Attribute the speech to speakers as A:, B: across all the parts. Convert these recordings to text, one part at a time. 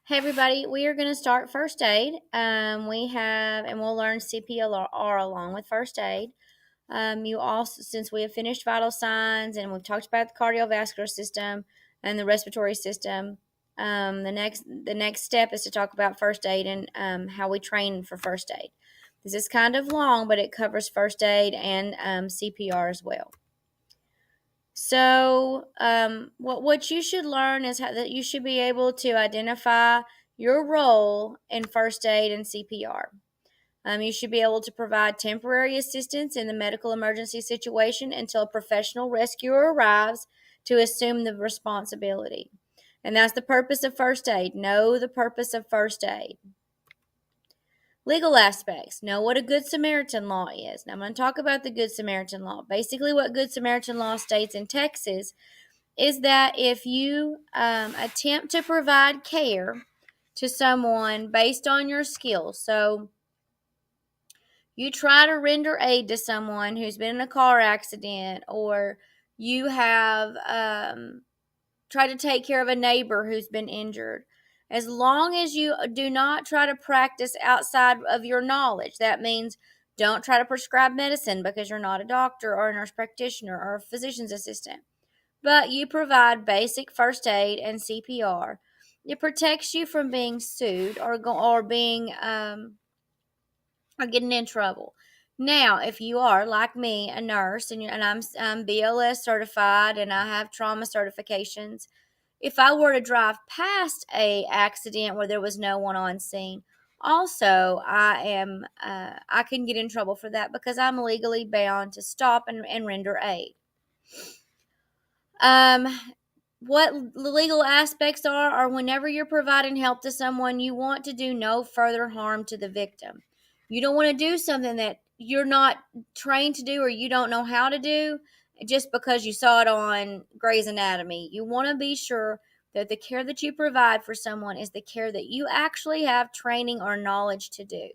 A: Hey everybody, we are going to start first aid. We'll learn CPR along with first aid. You also, since we have finished vital signs and we've talked about the cardiovascular system and the respiratory system, the next step is to talk about first aid and how we train for first aid. This is kind of long, but it covers first aid and CPR as well. So, what you should learn is that you should be able to identify your role in first aid and CPR. You should be able to provide temporary assistance in the medical emergency situation until a professional rescuer arrives to assume the responsibility. And that's the purpose of first aid. Know the purpose of first aid. Legal aspects. Know what a Good Samaritan law is. Now, I'm going to talk about the Good Samaritan law. Basically, what Good Samaritan law states in Texas is that if you attempt to provide care to someone based on your skills, so you try to render aid to someone who's been in a car accident, or you have tried to take care of a neighbor who's been injured, as long as you do not try to practice outside of your knowledge, that means don't try to prescribe medicine because you're not a doctor or a nurse practitioner or a physician's assistant, but you provide basic first aid and CPR. It protects you from being sued or being or getting in trouble. Now, if you are like me, a nurse, and I'm BLS certified and I have trauma certifications, if I were to drive past a accident where there was no one on scene, also I can get in trouble for that because I'm legally bound to stop and render aid. Um, what the legal aspects are whenever you're providing help to someone, you want to do no further harm to the victim. You don't want to do something that you're not trained to do or you don't know how to do just because you saw it on Grey's Anatomy. You want to be sure that the care that you provide for someone is the care that you actually have training or knowledge to do.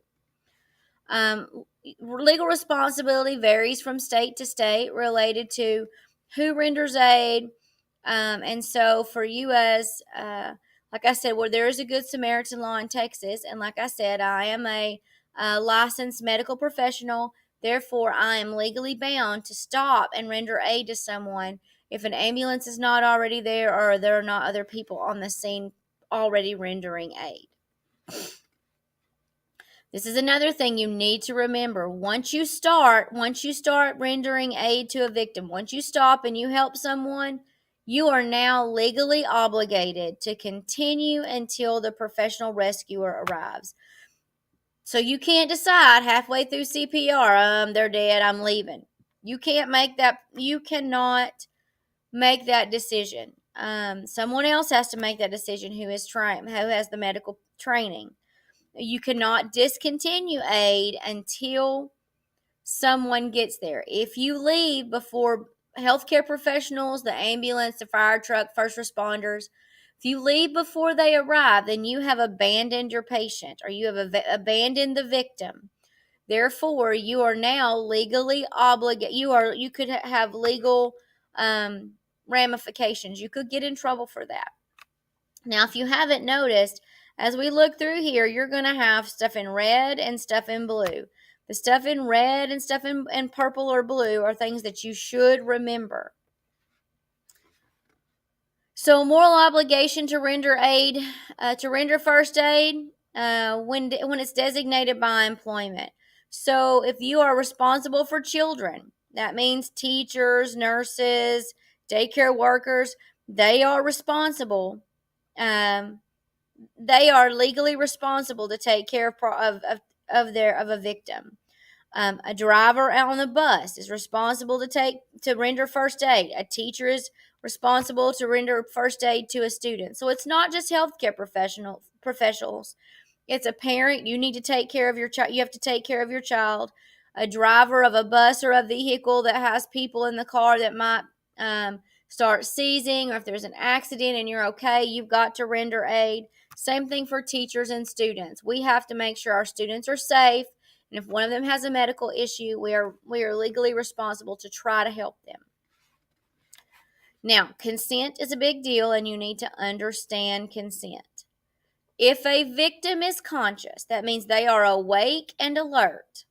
A: Legal responsibility varies from state to state related to who renders aid. And so for you like I said, well, there is a Good Samaritan law in Texas. And like I said, I am a licensed medical professional. Therefore, I am legally bound to stop and render aid to someone if an ambulance is not already there or there are not other people on the scene already rendering aid. This is another thing you need to remember. Once you start rendering aid to a victim, once you stop and you help someone, you are now legally obligated to continue until the professional rescuer arrives. So you can't decide halfway through CPR, they're dead, I'm leaving. You cannot make that decision. Someone else has to make that decision who has the medical training. You cannot discontinue aid until someone gets there. If you leave before healthcare professionals, the ambulance, the fire truck, first responders, if you leave before they arrive, then you have abandoned your patient or you have abandoned the victim. Therefore, you are now legally obligated. You could have legal ramifications. You could get in trouble for that. Now, if you haven't noticed, as we look through here, you're going to have stuff in red and stuff in blue. The stuff in red and stuff in purple or blue are things that you should remember. So, moral obligation to render aid, to render first aid when it's designated by employment. So, if you are responsible for children, that means teachers, nurses, daycare workers, they are responsible. They are legally responsible to take care of a victim. A driver out on the bus is responsible to render first aid. A teacher is responsible to render first aid to a student. So it's not just healthcare professionals. It's a parent. You need to take care of your child. You have to take care of your child. A driver of a bus or a vehicle that has people in the car that might start seizing, or if there's an accident and you're okay, you've got to render aid. Same thing for teachers and students. We have to make sure our students are safe, and if one of them has a medical issue, we are legally responsible to try to help them. Now, consent is a big deal, and you need to understand consent. If a victim is conscious, that means they are awake and alert.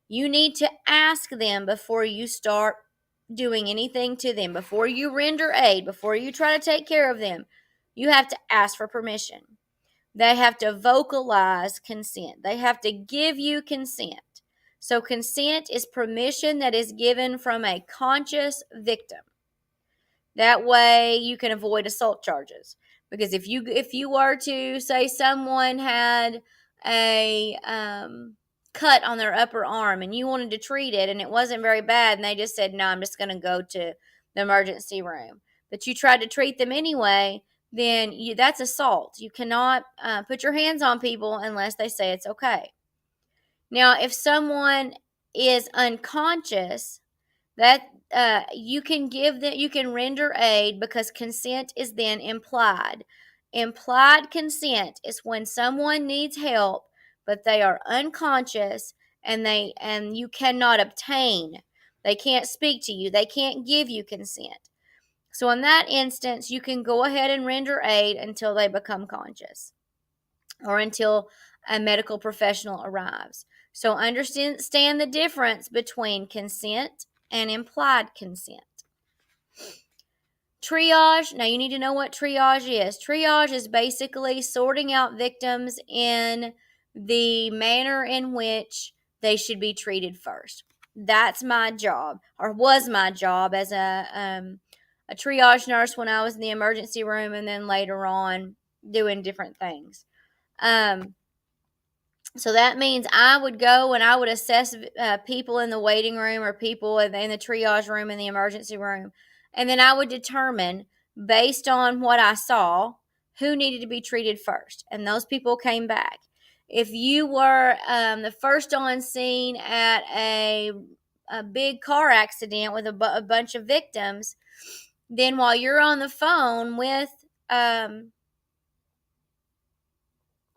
A: You need to ask them before you start doing anything to them, before you render aid, before you try to take care of them. You have to ask for permission. They have to vocalize consent. They have to give you consent. So consent is permission that is given from a conscious victim. That way you can avoid assault charges. Because if you were to say someone had a cut on their upper arm and you wanted to treat it and it wasn't very bad and they just said, no, I'm just going to go to the emergency room, but you tried to treat them anyway, then that's assault. You cannot put your hands on people unless they say it's okay. Now, if someone is unconscious, that you can render aid because consent is then implied. Implied consent is when someone needs help but they are unconscious and you cannot obtain. They can't speak to you. They can't give you consent. So in that instance, you can go ahead and render aid until they become conscious or until a medical professional arrives. So understand the difference between consent and implied consent. Triage. Now you need to know what triage is. Triage is basically sorting out victims in the manner in which they should be treated first. That's my job, or was my job as a triage nurse when I was in the emergency room, and then later on doing different things. So that means I would go and I would assess people in the waiting room or people in the triage room in the emergency room. And then I would determine, based on what I saw, who needed to be treated first. And those people came back. If you were the first on scene at a big car accident with a bunch of victims, then while you're on the phone with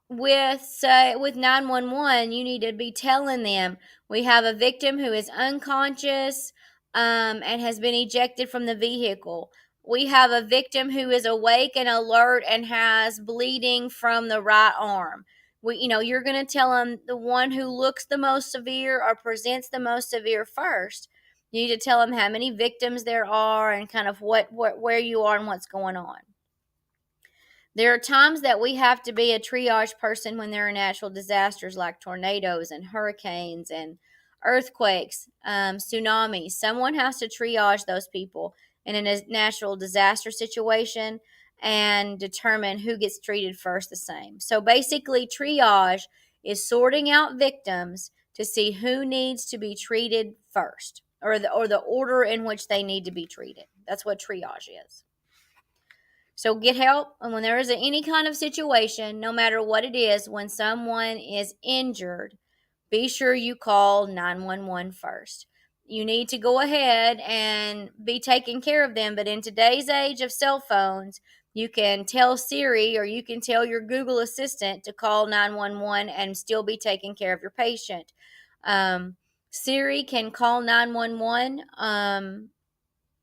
A: 911, you need to be telling them, we have a victim who is unconscious and has been ejected from the vehicle. We have a victim who is awake and alert and has bleeding from the right arm. You're going to tell them the one who looks the most severe or presents the most severe first. You need to tell them how many victims there are and kind of where you are and what's going on. There are times that we have to be a triage person when there are natural disasters like tornadoes and hurricanes and earthquakes, tsunamis. Someone has to triage those people in a natural disaster situation and determine who gets treated first the same. So basically, triage is sorting out victims to see who needs to be treated first, or the order in which they need to be treated. That's what triage is. So get help, and when there is any kind of situation, no matter what it is, when someone is injured, be sure you call 911 first. You need to go ahead and be taking care of them, but in today's age of cell phones, you can tell Siri or you can tell your Google Assistant to call 911 and still be taking care of your patient. Siri can call 911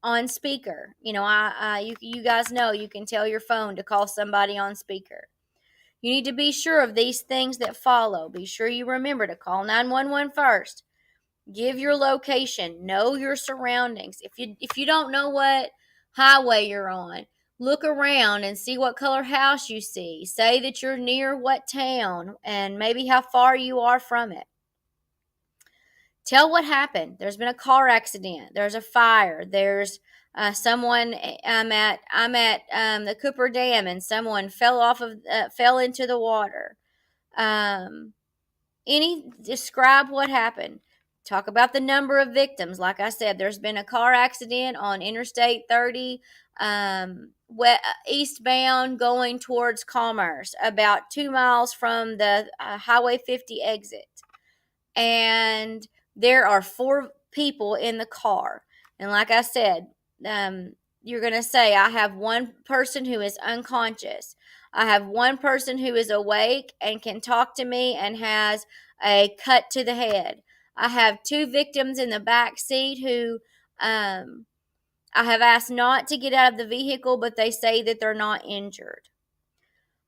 A: on speaker. You guys know you can tell your phone to call somebody on speaker. You need to be sure of these things that follow. Be sure you remember to call 911 first. Give your location. Know your surroundings. If you don't know what highway you're on, look around and see what color house you see. Say that you're near what town and maybe how far you are from it. Tell what happened. There's been a car accident. There's a fire. There's someone. I'm at the Cooper Dam, and someone fell into the water. Describe what happened. Talk about the number of victims. Like I said, there's been a car accident on Interstate 30, eastbound going towards Commerce, about 2 miles from the Highway 50 exit. And there are 4 people in the car. And like I said, you're going to say, I have one person who is unconscious. I have one person who is awake and can talk to me and has a cut to the head. I have 2 victims in the back seat who I have asked not to get out of the vehicle, but they say that they're not injured.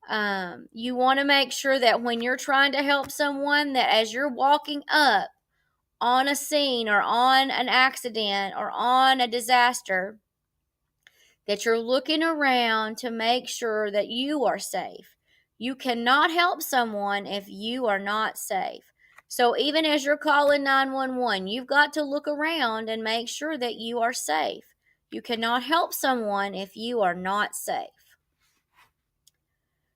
A: You want to make sure that when you're trying to help someone, that as you're walking up on a scene or on an accident or on a disaster, that you're looking around to make sure that you are safe. You cannot help someone if you are not safe. So even as you're calling 911, you've got to look around and make sure that you are safe. You cannot help someone if you are not safe.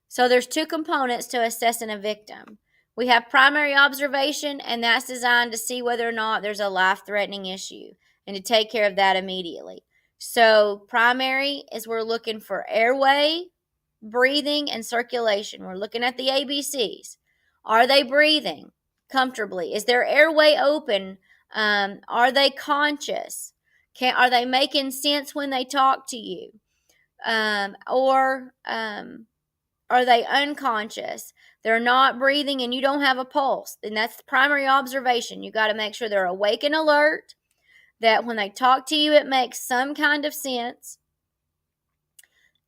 A: So there's two components to assessing a victim. We have primary observation, and that's designed to see whether or not there's a life-threatening issue and to take care of that immediately. So primary is we're looking for airway, breathing, and circulation. We're looking at the ABCs. Are they breathing comfortably? Is their airway open? Are they conscious? Are they making sense when they talk to you? Or are they unconscious? They're not breathing and you don't have a pulse. Then that's the primary observation. You got to make sure they're awake and alert, that when they talk to you, it makes some kind of sense,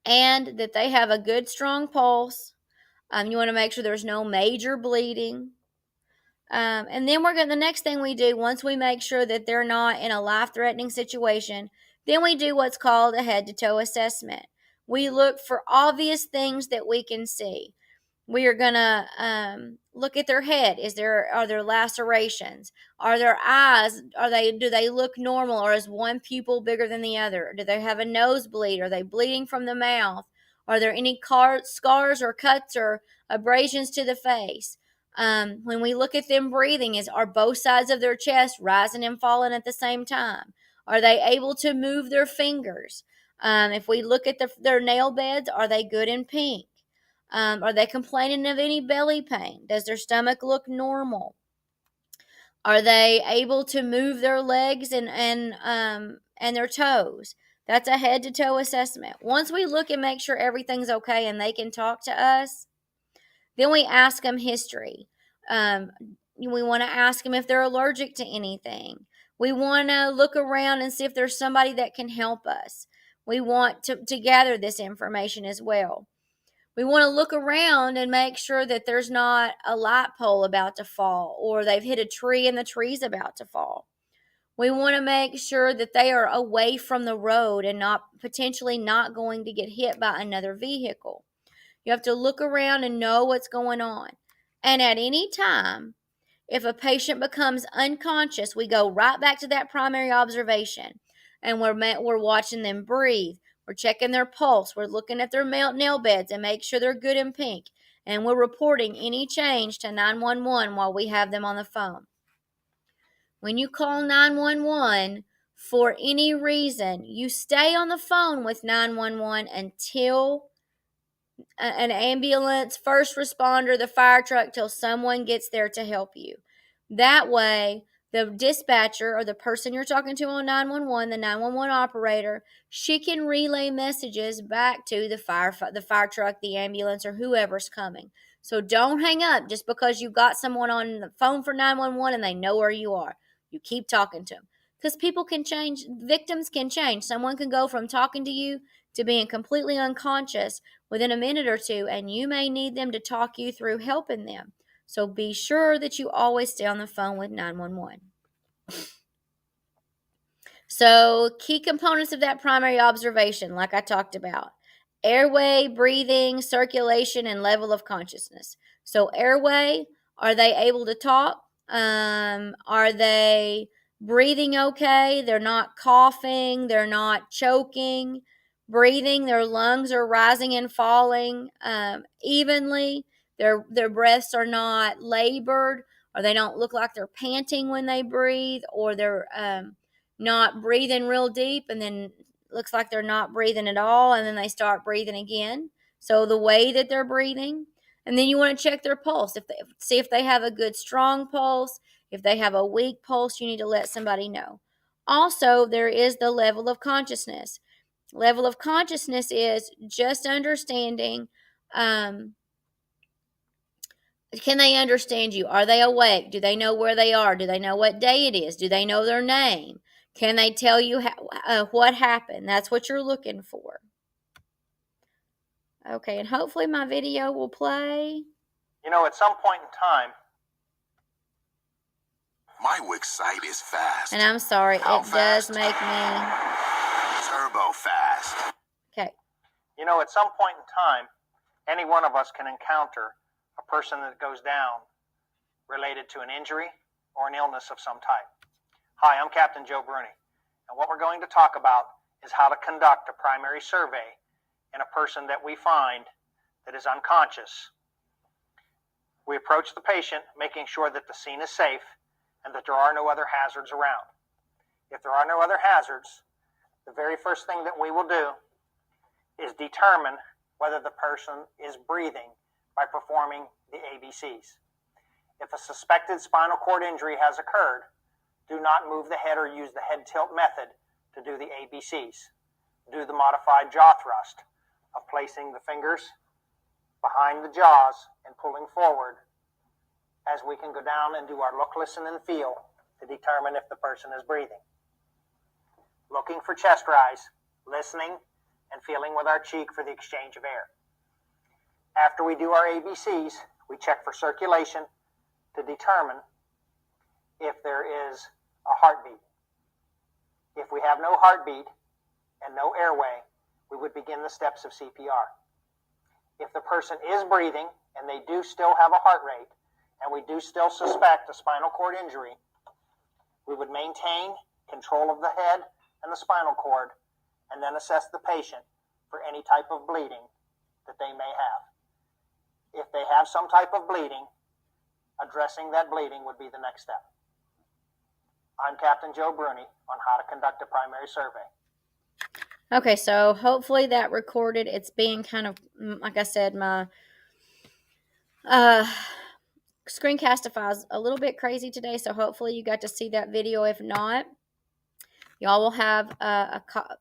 A: and that they have a good, strong pulse. You want to make sure there's no major bleeding. And then the next thing we do, once we make sure that they're not in a life-threatening situation, then we do what's called a head-to-toe assessment. We look for obvious things that we can see. We are gonna look at their head. Are there lacerations? Are their eyes? Do they look normal, or is one pupil bigger than the other? Do they have a nosebleed? Are they bleeding from the mouth? Are there any scars or cuts or abrasions to the face? When we look at them breathing, are both sides of their chest rising and falling at the same time? Are they able to move their fingers? If we look at their nail beds, are they good and pink? Are they complaining of any belly pain? Does their stomach look normal? Are they able to move their legs and their toes? That's a head to toe assessment. Once we look and make sure everything's okay and they can talk to us, then we ask them history. We want to ask them if they're allergic to anything. We want to look around and see if there's somebody that can help us. We want to gather this information as well. We want to look around and make sure that there's not a light pole about to fall, or they've hit a tree and the tree's about to fall. We want to make sure that they are away from the road and potentially not going to get hit by another vehicle. You have to look around and know what's going on. And at any time, if a patient becomes unconscious, we go right back to that primary observation, and we're watching them breathe. We're checking their pulse. We're looking at their nail beds and make sure they're good and pink. And we're reporting any change to 911 while we have them on the phone. When you call 911 for any reason, you stay on the phone with 911 until an ambulance, first responder, the fire truck, till someone gets there to help you. That way, the dispatcher or the person you're talking to on 911, the 911 operator, she can relay messages back to the fire truck, the ambulance, or whoever's coming. So don't hang up just because you got someone on the phone for 911 and they know where you are. You keep talking to them, because people can change. Victims can change. Someone can go from talking to you to being completely unconscious within a minute or two, and you may need them to talk you through helping them. So be sure that you always stay on the phone with 911. So key components of that primary observation, like I talked about: airway, breathing, circulation, and level of consciousness. So airway, are they able to talk? Are they breathing okay? They're not coughing. They're not choking. Breathing, their lungs are rising and falling evenly. Their breaths are not labored, or they don't look like they're panting when they breathe, or they're not breathing real deep and then looks like they're not breathing at all, and then they start breathing again. So the way that they're breathing. And then you want to check their pulse. See if they have a good strong pulse. If they have a weak pulse, you need to let somebody know. Also, there is the level of consciousness. Level of consciousness is just understanding, can they understand you? Are they awake? Do they know where they are? Do they know what day it is? Do they know their name? Can they tell you what happened? That's what you're looking for. Okay, and hopefully my video will play.
B: At some point in time, my Wix site is fast.
A: And I'm sorry, it does make me
B: turbo fast.
A: Okay.
B: At some point in time, any one of us can encounter a person that goes down related to an injury or an illness of some type. Hi, I'm Captain Joe Bruni, and what we're going to talk about is how to conduct a primary survey in a person that we find that is unconscious. We approach the patient making sure that the scene is safe and that there are no other hazards around. If there are no other hazards, the very first thing that we will do is determine whether the person is breathing by performing the ABCs. If a suspected spinal cord injury has occurred, do not move the head or use the head tilt method to do the ABCs. Do the modified jaw thrust of placing the fingers behind the jaws and pulling forward, as we can go down and do our look, listen, and feel to determine if the person is breathing. Looking for chest rise, listening, and feeling with our cheek for the exchange of air. After we do our ABCs, we check for circulation to determine if there is a heartbeat. If we have no heartbeat and no airway, we would begin the steps of CPR. If the person is breathing and they do still have a heart rate, and we do still suspect a spinal cord injury, we would maintain control of the head and the spinal cord, and then assess the patient for any type of bleeding that they may have. If they have some type of bleeding, addressing that bleeding would be the next step. I'm Captain Joe Bruni on how to conduct a primary survey.
A: Okay, so hopefully that recorded. It's being kind of, like I said, my Screencastify is a little bit crazy today, so hopefully you got to see that video. If not, y'all will have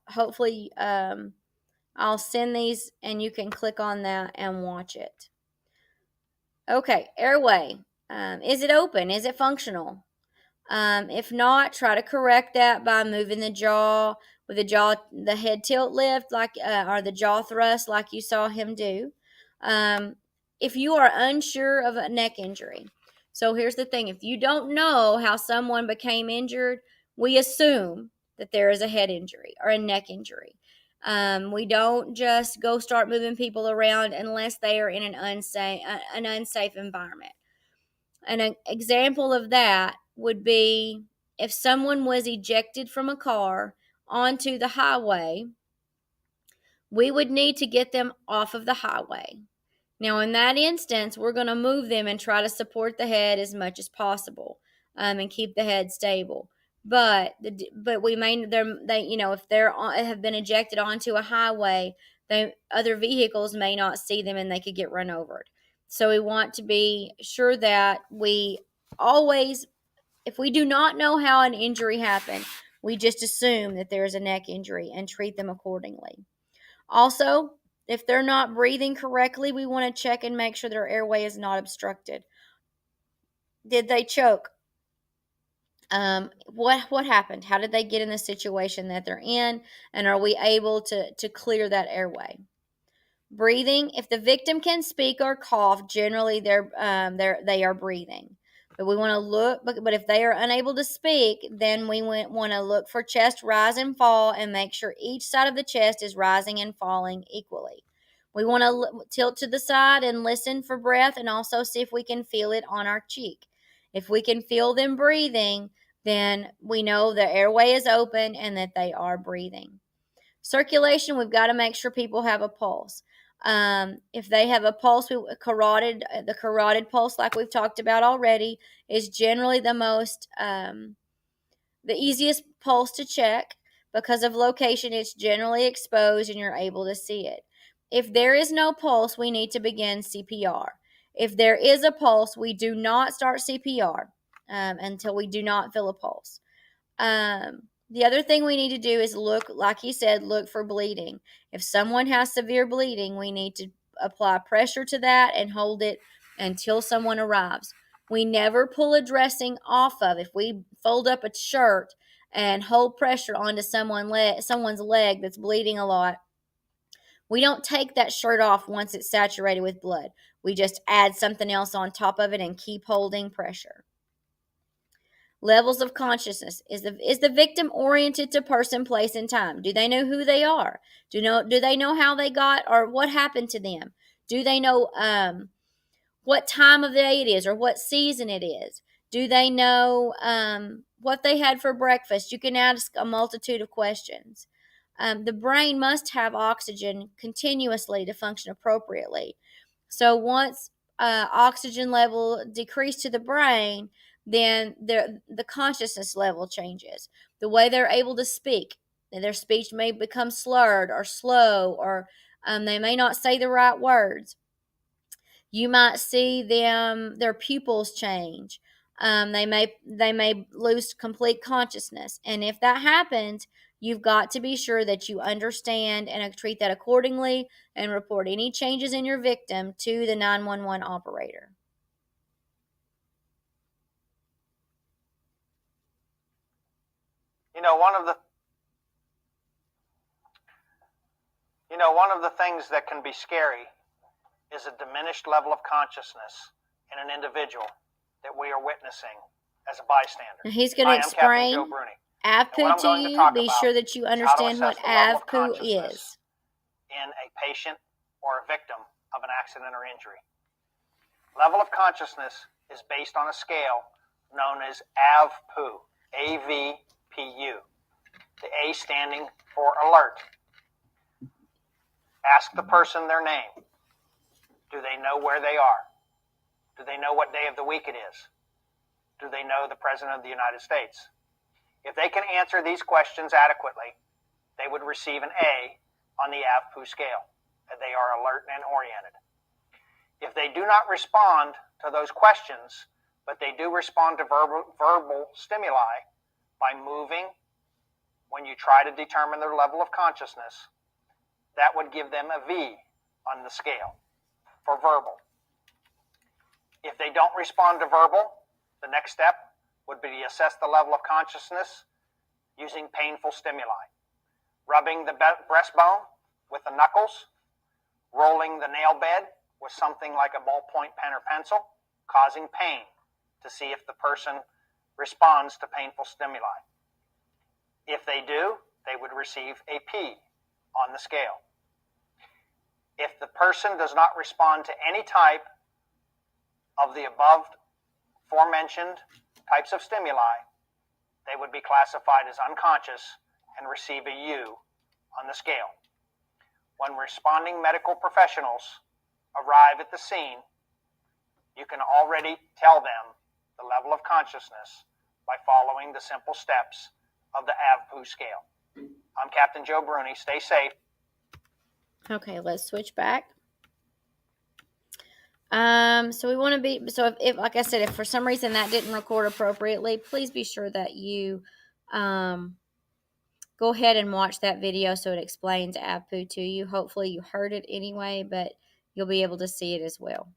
A: hopefully I'll send these and you can click on that and watch it. Okay, airway. Is it open? Is it functional? If not, try to correct that by moving the jaw with the head tilt lift, or the jaw thrust, like you saw him do. If you are unsure of a neck injury, so here's the thing: if you don't know how someone became injured, we assume that there is a head injury or a neck injury. We don't just go start moving people around unless they are in an unsafe environment. An example of that would be if someone was ejected from a car onto the highway, we would need to get them off of the highway. Now, in that instance, we're going to move them and try to support the head as much as possible, and keep the head stable. But we may if they have been ejected onto a highway, other vehicles may not see them and they could get run over. So we want to be sure that we always, if we do not know how an injury happened, we just assume that there's a neck injury and treat them accordingly. Also, if they're not breathing correctly, we want to check and make sure their airway is not obstructed. Did they choke? What happened? How did they get in the situation that they're in? And are we able to clear that airway? Breathing. If the victim can speak or cough, generally they are breathing. But we want to look. But if they are unable to speak, then we want to look for chest rise and fall and make sure each side of the chest is rising and falling equally. We want to tilt to the side and listen for breath, and also see if we can feel it on our cheek. If we can feel them breathing, then we know the airway is open and that they are breathing. Circulation, we've got to make sure people have a pulse. If they have a pulse, the carotid pulse, like we've talked about already, is generally the easiest pulse to check. Because of location, it's generally exposed and you're able to see it. If there is no pulse, we need to begin CPR. If there is a pulse, we do not start CPR until we do not feel a pulse. The other thing we need to do is look, like he said, look for bleeding. If someone has severe bleeding, we need to apply pressure to that and hold it until someone arrives. We never pull a dressing off of. If we fold up a shirt and hold pressure onto someone's leg that's bleeding a lot, We don't take that shirt off once it's saturated with blood. We just add something else on top of it and keep holding pressure. Levels of consciousness. Is the victim oriented to person, place, and time? Do they know who they are? Do they know how they got or what happened to them? Do they know what time of the day it is or what season it is? Do they know what they had for breakfast? You can ask a multitude of questions. The brain must have oxygen continuously to function appropriately. So once oxygen level decreased to the brain, then the consciousness level changes. The way they're able to speak, their speech may become slurred or slow, or they may not say the right words. You might see their pupils change. They may lose complete consciousness, and if that happens, you've got to be sure that you understand and treat that accordingly, and report any changes in your victim to the 911 operator.
B: You know, one of the things that can be scary is a diminished level of consciousness in an individual that we are witnessing as a bystander.
A: Now he's going to explain AVPU to you. Be sure that you understand what AVPU is.
B: In a patient or a victim of an accident or injury. Level of consciousness is based on a scale known as AVPU, A-V-P-U. The A standing for alert. Ask the person their name. Do they know where they are? Do they know what day of the week it is? Do they know the President of the United States? If they can answer these questions adequately, they would receive an A on the AVPU scale, that they are alert and oriented. If they do not respond to those questions, but they do respond to verbal stimuli by moving when you try to determine their level of consciousness, that would give them a V on the scale for verbal. If they don't respond to verbal, the next step would be to assess the level of consciousness using painful stimuli. Rubbing the breastbone with the knuckles, rolling the nail bed with something like a ballpoint pen or pencil, causing pain to see if the person responds to painful stimuli. If they do, they would receive a P on the scale. If the person does not respond to any type of the above aforementioned types of stimuli, they would be classified as unconscious and receive a U on the scale. When responding medical professionals arrive at the scene, you can already tell them the level of consciousness by following the simple steps of the AVPU scale. I'm Captain Joe Bruni. Stay safe.
A: Okay, let's switch back. So we want to be, so if like I said, if for some reason that didn't record appropriately, please be sure that you go ahead and watch that video so it explains AVPU to you. Hopefully you heard it anyway, but you'll be able to see it as well.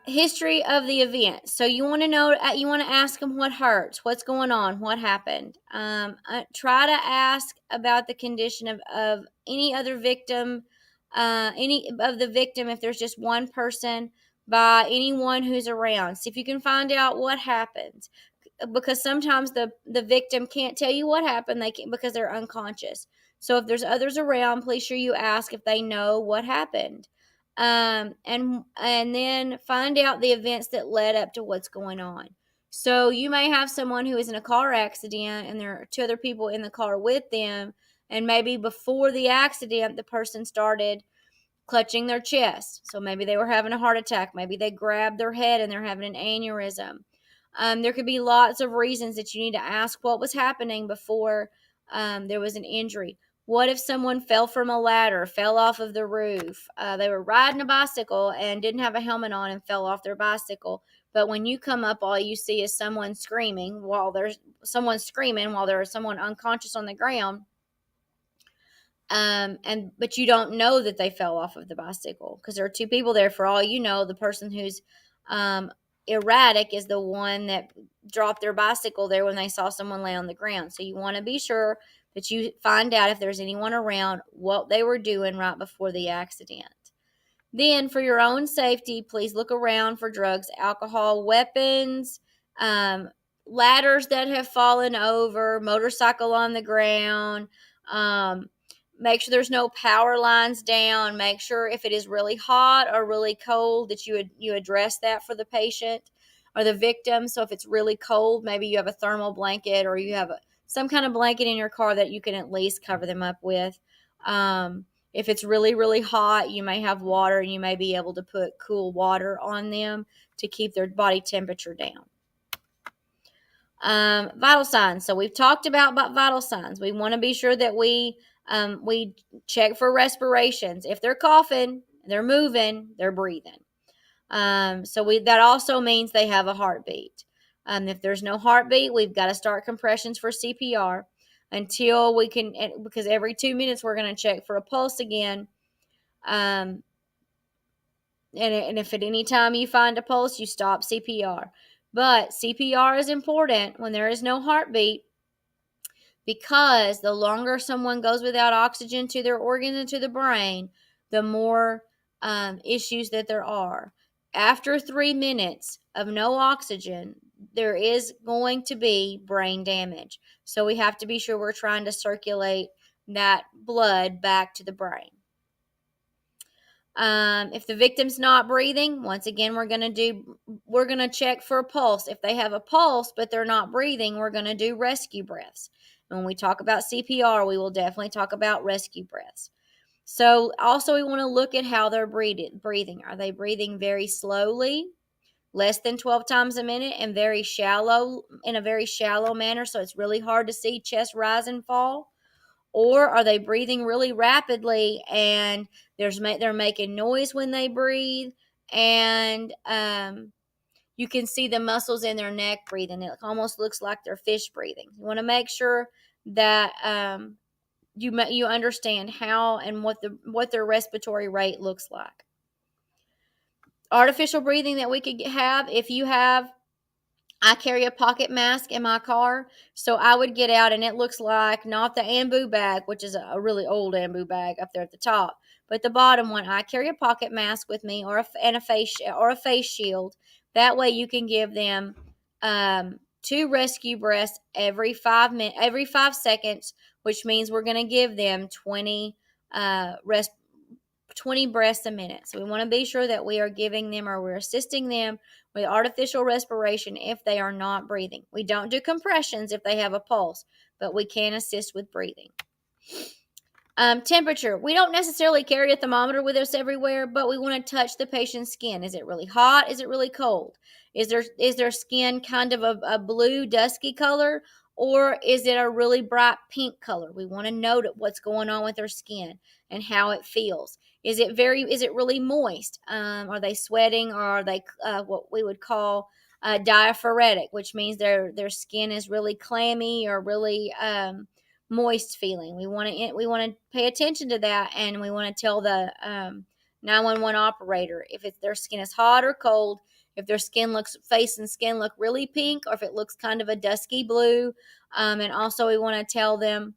A: History of the event. So you want to know, you want to ask them what hurts, what's going on, what happened. Try to ask about the condition of any other victim, any of the victim, if there's just one person, by anyone who's around. See if you can find out what happened, because sometimes the victim can't tell you what happened, they can't, because they're unconscious. So if there's others around, please sure you ask if they know what happened. And then find out the events that led up to what's going on. So you may have someone who is in a car accident and there are two other people in the car with them, and maybe before the accident the person started clutching their chest. So maybe they were having a heart attack, maybe they grabbed their head and they're having an aneurysm. There could be lots of reasons that you need to ask what was happening before there was an injury. What if someone fell from a ladder, fell off of the roof? They were riding a bicycle and didn't have a helmet on and fell off their bicycle. But when you come up, all you see is someone screaming while there's someone unconscious on the ground. But you don't know that they fell off of the bicycle because there are two people there. For all you know, the person who's erratic is the one that dropped their bicycle there when they saw someone lay on the ground. So you want to be sure that you find out if there's anyone around, what they were doing right before the accident. Then, for your own safety, please look around for drugs, alcohol, weapons, um, ladders that have fallen over, motorcycle on the ground. Um, Make sure there's no power lines down. Make sure if it is really hot or really cold that you address that for the patient or the victim. So if it's really cold, maybe you have a thermal blanket or you have some kind of blanket in your car that you can at least cover them up with. If it's really, really hot, you may have water and you may be able to put cool water on them to keep their body temperature down. Vital signs. So we've talked about vital signs. We want to be sure that we check for respirations. If they're coughing, they're moving, they're breathing. That also means they have a heartbeat. If there's no heartbeat, we've got to start compressions for CPR until we can, because every 2 minutes we're going to check for a pulse again. Um, and if at any time you find a pulse, you stop CPR. But CPR is important when there is no heartbeat, because the longer someone goes without oxygen to their organs and to the brain, the more issues that there are. After 3 minutes of no oxygen, there is going to be brain damage. So we have to be sure we're trying to circulate that blood back to the brain. If the victim's not breathing, once again, we're going to check for a pulse. If they have a pulse but they're not breathing, we're going to do rescue breaths. When we talk about CPR, we will definitely talk about rescue breaths. So also we want to look at how they're breathing. Are they breathing very slowly, less than 12 times a minute, and in a very shallow manner, so it's really hard to see chest rise and fall? Or are they breathing really rapidly and they're making noise when they breathe, and you can see the muscles in their neck breathing? It almost looks like they're fish breathing. You want to make sure that you understand how and what their respiratory rate looks like. Artificial breathing that we could have, if you have, I carry a pocket mask in my car, so I would get out and it looks like not the Ambu bag, which is a really old Ambu bag up there at the top, but the bottom one. I carry a pocket mask with me, or a face shield. That way, you can give them 2 rescue breaths every 5 seconds, which means we're going to give them 20 breaths a minute. So we want to be sure that we are giving them, or we're assisting them with artificial respiration if they are not breathing. We don't do compressions if they have a pulse, but we can assist with breathing. Temperature. We don't necessarily carry a thermometer with us everywhere, but we want to touch the patient's skin. Is it really hot? Is it really cold? Is their skin kind of a blue, dusky color, or is it a really bright pink color? We want to note what's going on with their skin and how it feels. Is it really moist? Are they sweating, or are they what we would call diaphoretic, which means their skin is really clammy or really moist feeling? We want to pay attention to that, and we want to tell the 911 operator if their skin is hot or cold, if their face and skin look really pink, or if it looks kind of a dusky blue. And also we want to tell them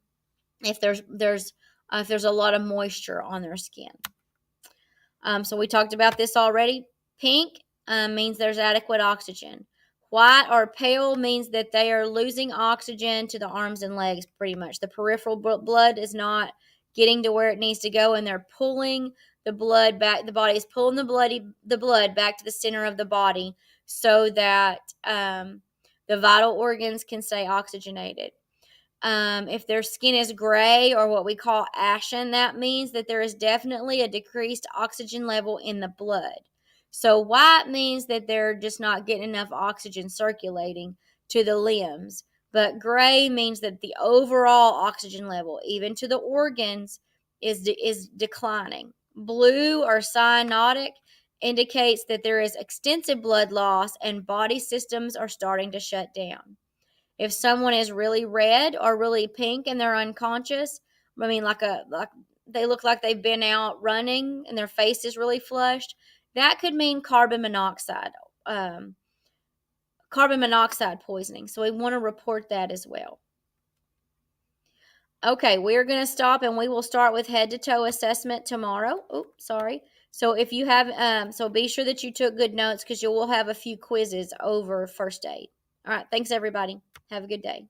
A: if there's a lot of moisture on their skin. So we talked about this already. Pink means there's adequate oxygen. White or pale means that they are losing oxygen to the arms and legs, pretty much. The peripheral blood is not getting to where it needs to go, and they're pulling the blood back. The body is pulling the blood back to the center of the body so that the vital organs can stay oxygenated. If their skin is gray, or what we call ashen, that means that there is definitely a decreased oxygen level in the blood. So white means that they're just not getting enough oxygen circulating to the limbs. But gray means that the overall oxygen level, even to the organs, is declining. Blue or cyanotic indicates that there is extensive blood loss and body systems are starting to shut down. If someone is really red or really pink and they're unconscious, like they look like they've been out running and their face is really flushed, that could mean carbon monoxide poisoning. So we want to report that as well. Okay, we're going to stop and we will start with head to toe assessment tomorrow. Oh, sorry. So if you have, so be sure that you took good notes because you will have a few quizzes over first aid. All right. Thanks, everybody. Have a good day.